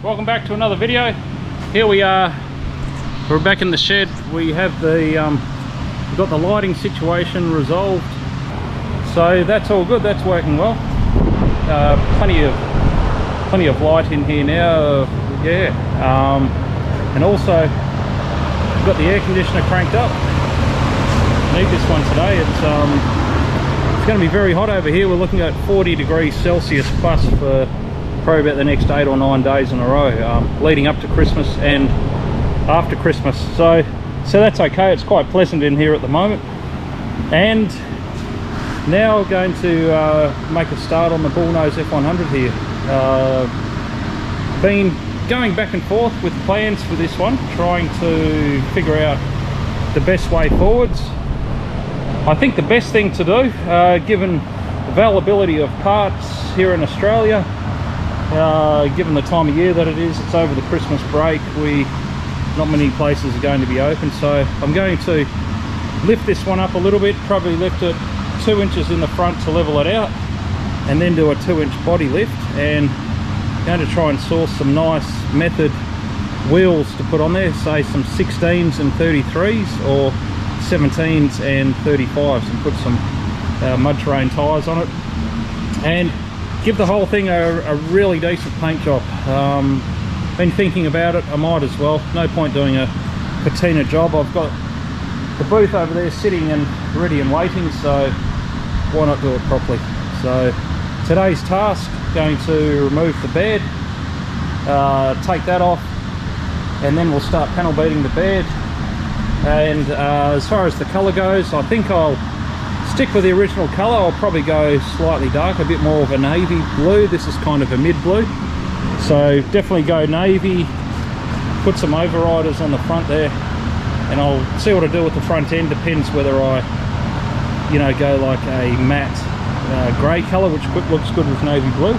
Welcome back to another video. Here we are, we're back in the shed. We have the we've got the lighting situation resolved, so that's all good, that's working well. Plenty of light in here now, and also we've got the air conditioner cranked up. Need this one today. It's going to be very hot over here. We're looking at 40 degrees Celsius plus for probably about the next 8 or 9 days in a row, leading up to Christmas and after Christmas. So that's okay. It's quite pleasant in here at the moment. And now we're going to make a start on the Bullnose F100 here. Been going back and forth with plans for this one, trying to figure out the best way forwards. I think the best thing to do, given availability of parts here in Australia, given the time of year that it is, it's over the Christmas break, not many places are going to be open, so I'm going to lift this one up a little bit, probably lift it 2 inches in the front to level it out, and then do a 2-inch body lift, and going to try and source some nice method wheels to put on there, say some 16s and 33s or 17s and 35s, and put some mud terrain tyres on it and give the whole thing a really decent paint job. Been thinking about it, I might as well. No point doing a patina job. I've got the booth over there sitting and ready and waiting, so why not do it properly? So today's task, going to remove the bed, take that off, and then we'll start panel beating the bed. And as far as the colour goes, I think I'll stick with the original colour. I'll probably go slightly dark, a bit more of a navy blue. This is kind of a mid blue, so definitely go navy. Put some overriders on the front there, and I'll see what I do with the front end. Depends whether I go like a matte grey colour, which looks good with navy blue.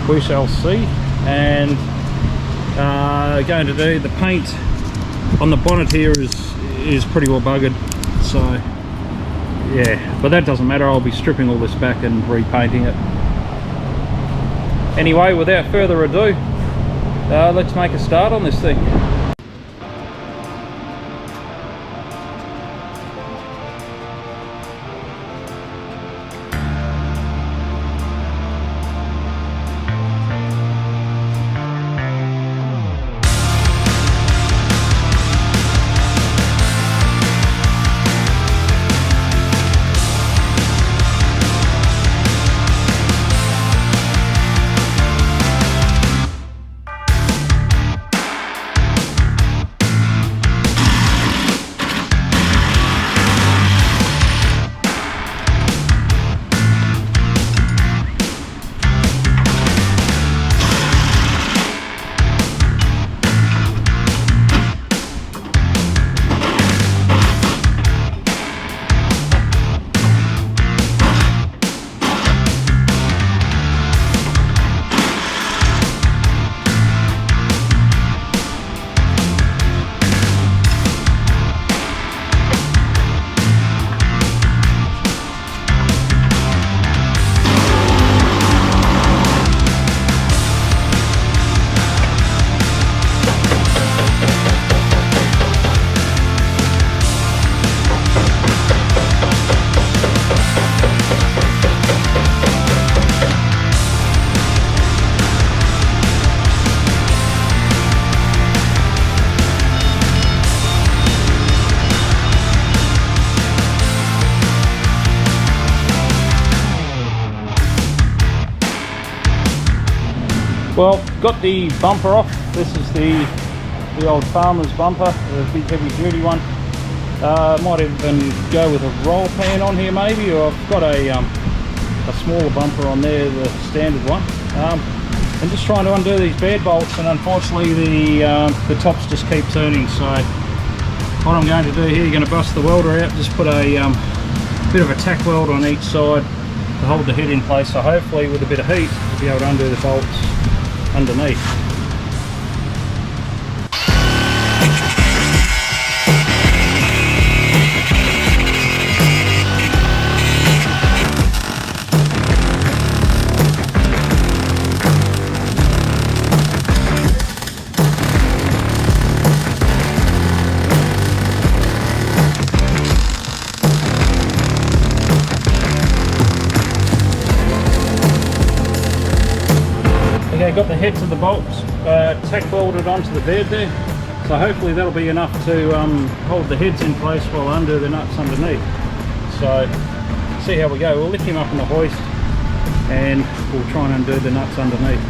We shall see. And going to do the paint on the bonnet here is pretty well buggered, so yeah, but that doesn't matter. I'll be stripping all this back and repainting it. Anyway, without further ado, let's make a start on this thing. Well, got the bumper off. This is the old farmer's bumper, the big heavy duty one. Might even go with a roll pan on here maybe, or I've got a smaller bumper on there, the standard one. I'm just trying to undo these bed bolts, and unfortunately the tops just keep turning. So what I'm going to do here, you're going to bust the welder out, just put a bit of a tack weld on each side to hold the head in place. So hopefully with a bit of heat, you'll be able to undo the bolts underneath. Okay, got the heads of the bolts tack welded onto the bed there, so hopefully that'll be enough to hold the heads in place while I undo the nuts underneath. So see how we go. We'll lift him up on the hoist and we'll try and undo the nuts underneath.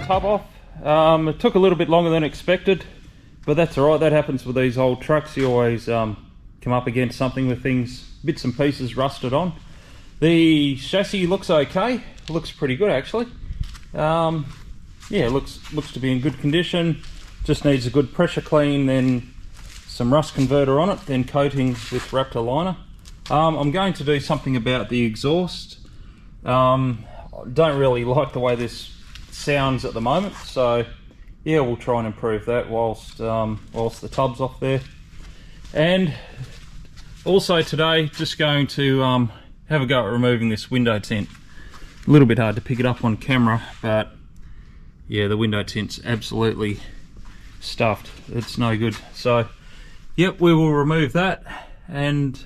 Tub off. It took a little bit longer than expected, but that's alright. That happens with these old trucks. You always come up against something with things, bits and pieces rusted on. The chassis looks okay. Looks pretty good actually. Yeah, looks to be in good condition. Just needs a good pressure clean, then some rust converter on it, then coating with Raptor liner. I'm going to do something about the exhaust. I don't really like the way this sounds at the moment, so yeah, we'll try and improve that whilst the tub's off there. And also today, just going to have a go at removing this window tint. A little bit hard to pick it up on camera, but yeah, the window tint's absolutely stuffed. It's no good. So yep, we will remove that. And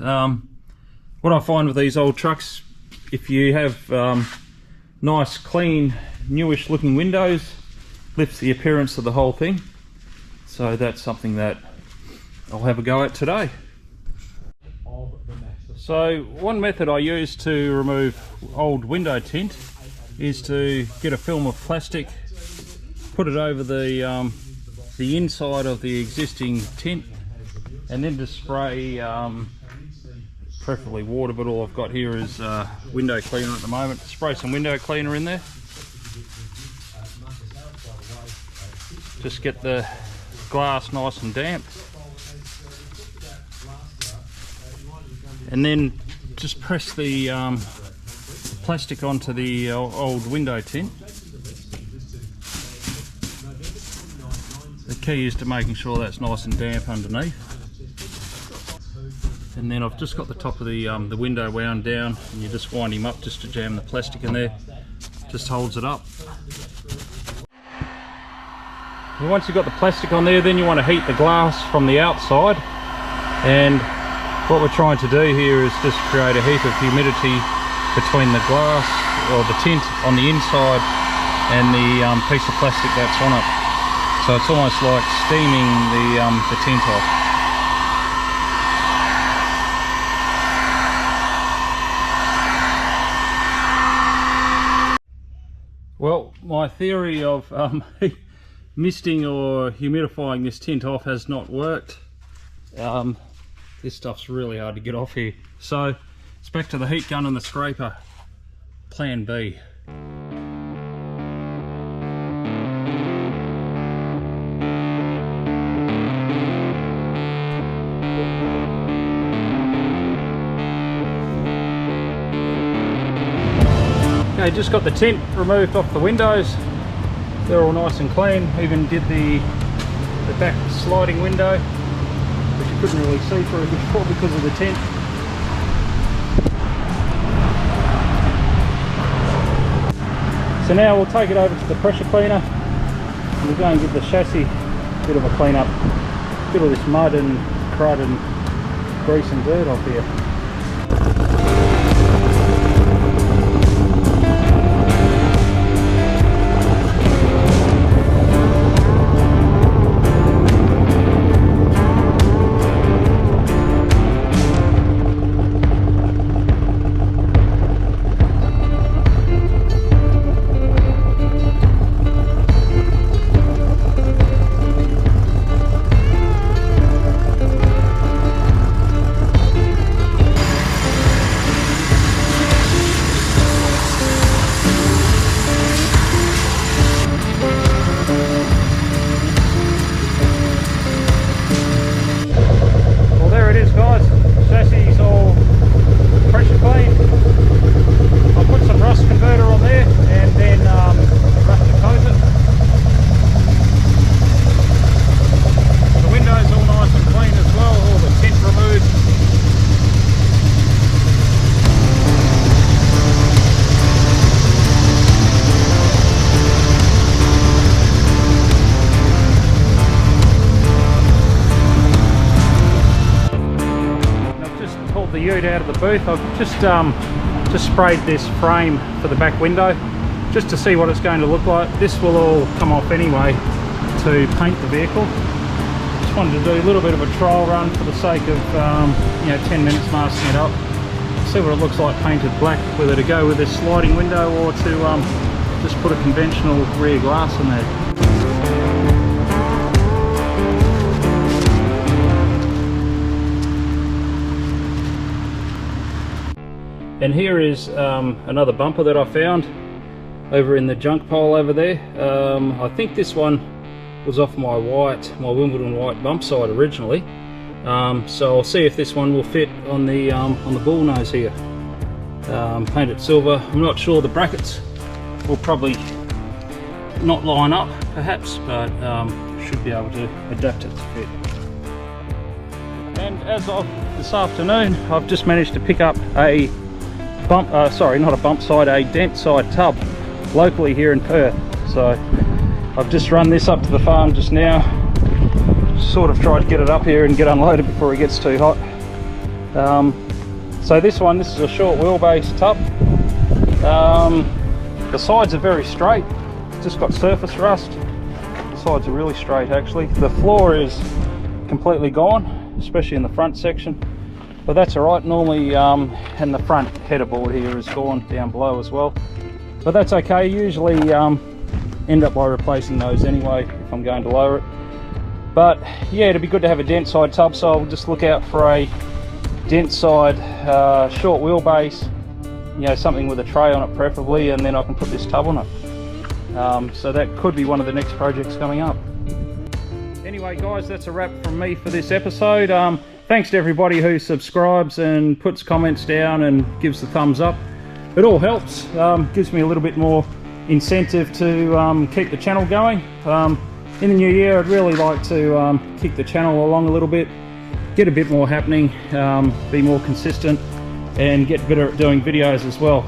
what I find with these old trucks, if you have nice clean newish looking windows, lifts the appearance of the whole thing. So that's something that I'll have a go at today. So one method I use to remove old window tint is to get a film of plastic, put it over the inside of the existing tint, and then to spray preferably water, but all I've got here is window cleaner at the moment. Spray some window cleaner in there. Just get the glass nice and damp. And then just press the plastic onto the old window tint. The key is to making sure that's nice and damp underneath. And then I've just got the top of the window wound down, and you just wind him up just to jam the plastic in there. Just holds it up. And once you've got the plastic on there, then you want to heat the glass from the outside. And what we're trying to do here is just create a heap of humidity between the glass or the tint on the inside and the piece of plastic that's on it. So it's almost like steaming the tint off. Well, my theory of misting or humidifying this tint off has not worked. This stuff's really hard to get off here. So it's back to the heat gun and the scraper. Plan B. Okay, just got the tint removed off the windows. They're all nice and clean. Even did the back sliding window, which you couldn't really see through before because of the tint. So now we'll take it over to the pressure cleaner and we'll go and give the chassis a bit of a clean up. A bit of this mud and crud and grease and dirt off here. out of the booth. I've just sprayed this frame for the back window just to see what it's going to look like. This will all come off anyway to paint the vehicle. Just wanted to do a little bit of a trial run for the sake of 10 minutes masking it up. See what it looks like painted black, whether to go with this sliding window or to just put a conventional rear glass in there. And here is another bumper that I found over in the junk pile over there. I think this one was off my Wimbledon white bump side originally. So I'll see if this one will fit on the Bullnose here. Painted silver. I'm not sure, the brackets will probably not line up perhaps, but should be able to adapt it to fit. And as of this afternoon, I've just managed to pick up a dent side tub locally here in Perth. So I've just run this up to the farm just now, sort of tried to get it up here and get unloaded before it gets too hot. So this is a short wheelbase tub. The sides are very straight, just got surface rust. The sides are really straight actually. The floor is completely gone, especially in the front section. But that's alright, normally, and the front header board here is gone down below as well. But that's okay, usually end up by replacing those anyway if I'm going to lower it. But yeah, it'd be good to have a dent side tub, so I'll just look out for a dent side short wheelbase, something with a tray on it preferably, and then I can put this tub on it. So that could be one of the next projects coming up. Anyway guys, that's a wrap from me for this episode. Thanks to everybody who subscribes and puts comments down and gives the thumbs up. It all helps, gives me a little bit more incentive to keep the channel going. In the new year, I'd really like to kick the channel along a little bit, get a bit more happening, be more consistent, and get better at doing videos as well.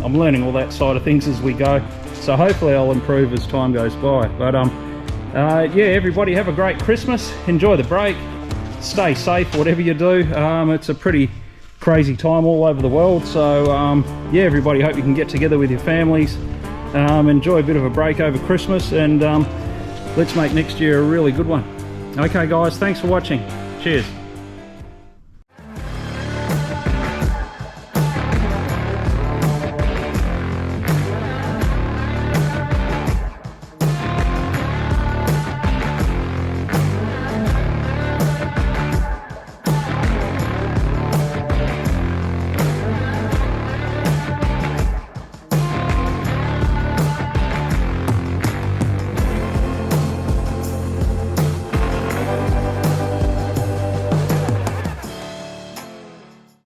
I'm learning all that side of things as we go, so hopefully I'll improve as time goes by. But yeah, everybody have a great Christmas, enjoy the break, stay safe whatever you do. It's a pretty crazy time all over the world, so yeah, everybody, hope you can get together with your families, enjoy a bit of a break over Christmas, and let's make next year a really good one. Okay guys, thanks for watching. Cheers.